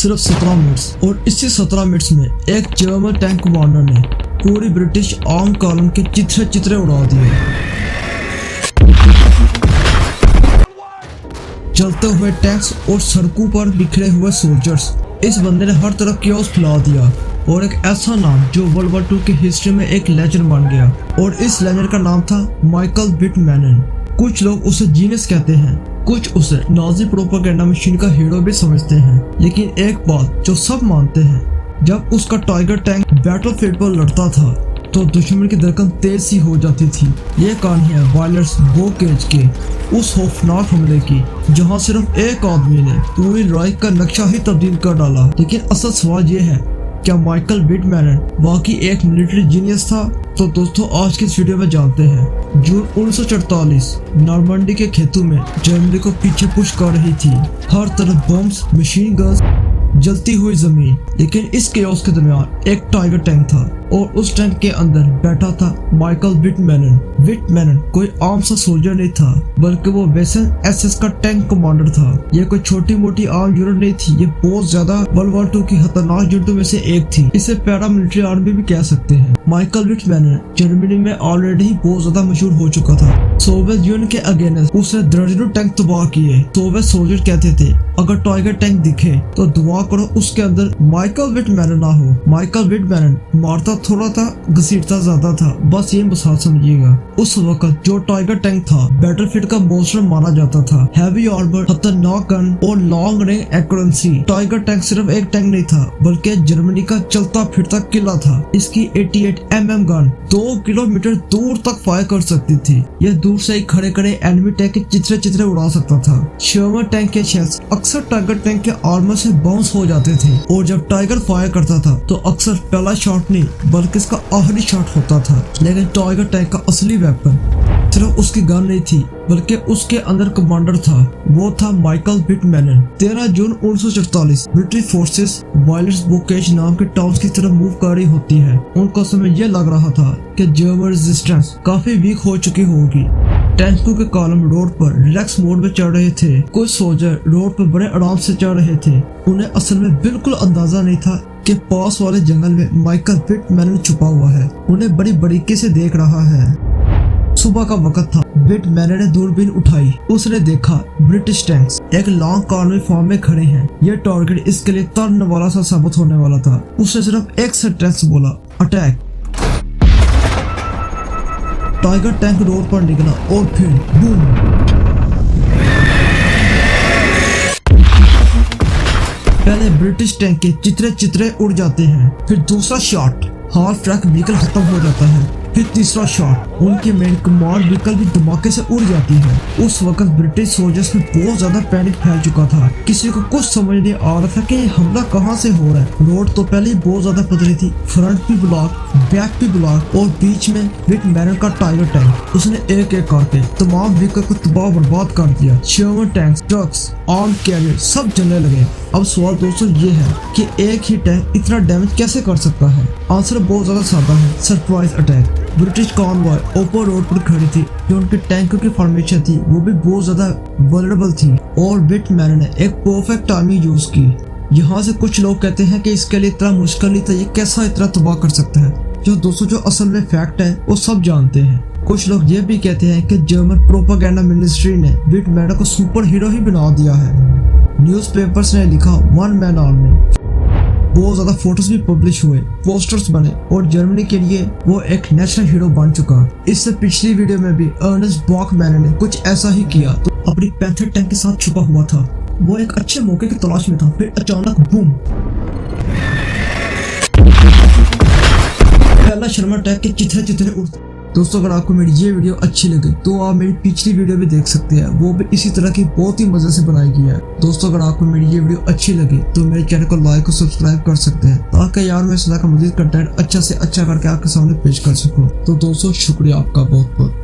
सिर्फ 17 मिनट्स, और इसी 17 मिनट्स में एक जर्मन टैंक कमांडर ने पूरी ब्रिटिश आर्म कॉलम के चित्रे उड़ा दिए। चलते हुए टैंक्स और सड़कों पर बिखरे हुए सोल्जर्स, इस बंदे ने हर तरफ कियोस फैला दिया और एक ऐसा नाम जो वर्ल्ड वॉर 2 की हिस्ट्री में एक लेजेंड बन गया, और इस लेजेंड का नाम था माइकल विटमैनन। कुछ लोग उसे जीनियस कहते हैं, कुछ उसे नाजी प्रोपेगेंडा मशीन का हीरो भी समझते हैं, लेकिन एक बात जो सब मानते हैं, जब उसका टाइगर टैंक बैटलफील्ड पर लड़ता था तो दुश्मन की धड़कन तेज सी हो जाती थी। ये कहानी है वायलर्स बोकेज के उस खौफनाक हमले की, जहां सिर्फ एक आदमी ने पूरी लड़ाई का नक्शा ही तब्दील कर डाला। लेकिन असल सवाल ये है, क्या माइकल विटमैनन वाकई एक मिलिट्री जीनियस था? तो दोस्तों, आज की इस वीडियो में जानते हैं। जून 1944 नॉर्मंडी के खेतों में जर्मनी को पीछे पुश कर रही थी। हर तरफ बम्स, मशीन गन्स, जलती हुई जमीन। लेकिन इस केओस के दरमियान एक टाइगर टैंक था और उस टैंक के अंदर बैठा था माइकल विटमैनन। विटमैनन कोई आम सा सोल्जर नहीं था, बल्कि वो वेसन एसएस का टैंक कमांडर था। ये कोई छोटी मोटी आर्म यूनिट नहीं थी, ये बहुत ज्यादा वर्ल्ड वॉर 2 की खतरनाक यूनिटों में से एक थी। इसे पैरामिलिट्री आर्मी भी कह सकते हैं। माइकल विटमैनन जर्मनी में ऑलरेडी ही बहुत ज्यादा मशहूर हो चुका था। सोवियत यूनियन के अगेंस्ट उसने दर्जनों टैंक तबाह किए। सोवियत सोल्जर कहते थे, अगर टाइगर टैंक दिखे तो दुआ करो उसके अंदर माइकल विटमैनन ना हो। माइकल विटमैनन मारता थोड़ा था, घसीटता ज्यादा था, बस ये मिसाल समझिएगा। उस वक्त जो टाइगर टैंक था बैटलफील्ड का मॉन्स्टर माना जाता था। हैवी आर्मर, खतरनाक गन और long range accuracy. Tiger tank सिर्फ एक टैंक नहीं था, बल्कि जर्मनी का चलता फिरता किला था। इसकी 88 mm गन 2 किलोमीटर दूर तक फायर कर सकती थी। यह दूर से ही खड़े खड़े एनिमी टैंक के चित्रे उड़ा सकता था। शर्मन टैंक के शेल्स अक्सर टाइगर टैंक के आर्मर से बाउंस हो जाते थे, और जब टाइगर फायर करता था तो अक्सर पहला शॉट नहीं बल्कि इसका आखिरी शॉट होता था। लेकिन टाइगर टैंक का असली वेपन सिर्फ उसकी गन नहीं थी, बल्कि उसके अंदर कमांडर था। वो था माइकल विटमैनन। 13 जून 1944 ब्रिटिश फोर्सेस वायलर्स बोकेज नाम के टाउन की तरफ मूव कर रही होती है। उनको समय यह लग रहा था कि जर्मन रेजिस्टेंस काफी वीक हो चुकी होगी। टैंकों के कॉलम रोड पर रिलैक्स मोड में चढ़ रहे थे। कुछ सोल्जर रोड पर बड़े आराम से चढ़ रहे थे। उन्हें असल में बिल्कुल अंदाजा नहीं था कि पास वाले जंगल में माइकल विटमैनन छुपा हुआ है, उन्हें बड़ी बारीकी से देख रहा है। सुबह का वक्त था। विटमैनन ने दूरबीन उठाई। उसने देखा ब्रिटिश टैंक्स एक लॉन्ग कॉर्नर फॉर्म में खड़े हैं। यह टारगेट इसके लिए तड़ने वाला सा साबित होने वाला था। उसने सिर्फ एक सेंटेंस बोला, अटैक। टाइगर टैंक रोड पर निकला और फिर बूम। पहले ब्रिटिश टैंक के चित्रे उड़ जाते हैं, फिर दूसरा शॉट हाफ ट्रैक व्हीकल खत्म हो जाता है, फिर तीसरा शॉट उनकी मेन कमांड व्हीकल भी धमाके से उड़ जाती है। उस वक्त ब्रिटिश सोल्जर्स में बहुत ज्यादा पैनिक फैल चुका था। किसी को कुछ समझ नहीं आ रहा था कि ये हमला कहां से हो रहा है। रोड तो पहले ही बहुत ज्यादा पतली थी, फ्रंट भी ब्लॉक, बैक भी ब्लॉक, और बीच में विटमैनन का टाइगर टैंक। उसने एक एक करके तमाम व्हीकल को तबाह बर्बाद कर दिया। Sherman tanks, trucks, arm carrier सब जलने लगे। अब सवाल दोस्तों ये है कि एक ही टैंक इतना डैमेज कैसे कर सकता है? आंसर बहुत ज्यादा सादा है, surprise attack. British convoy open road पर खड़ी थी। जो उनके टैंकों की फॉर्मेशन थी वो भी बहुत ज्यादा वल्नरेबल थी, और विटमैनन ने एक परफेक्ट टाइमिंग यूज की। यहाँ से कुछ लोग कहते हैं कि इसके लिए इतना मुश्किल नहीं था, ये कैसा इतना तबाह कर सकता है। जो दोस्तों जो असल में फैक्ट है वो सब जानते हैं। कुछ लोग ये भी कहते हैं कि जर्मन प्रोपेगेंडा मिनिस्ट्री ने विटमैनन को सुपर हीरो ही बना दिया है। न्यूज़पेपर्स ने लिखा वन मैन आर्मी। बहुत ज्यादा फोटोज भी पब्लिश हुए, पोस्टर्स बने, और जर्मनी के लिए वो एक नेशनल हीरो बन चुका। इससे पिछली वीडियो में भी अर्नेस्ट बॉकमैन ने कुछ ऐसा ही किया। तो अपनी पैंथर टैंक के साथ छुपा हुआ था। वो एक अच्छे मौके की तलाश में था, फिर अचानक बूम, पहला शर्मन टैंक के चित्रे उड़ते। दोस्तों, अगर आपको मेरी ये वीडियो अच्छी लगे तो आप मेरी पिछली वीडियो भी देख सकते हैं, वो भी इसी तरह की बहुत ही मजे से बनाई गई है। दोस्तों, अगर आपको मेरी ये वीडियो अच्छी लगे तो मेरे चैनल को लाइक और सब्सक्राइब कर सकते हैं, ताकि यार मैं इस तरह का मजीद कंटेंट अच्छा से अच्छा करके आपके सामने पेश कर सकूं। तो दोस्तों, शुक्रिया आपका बहुत बहुत।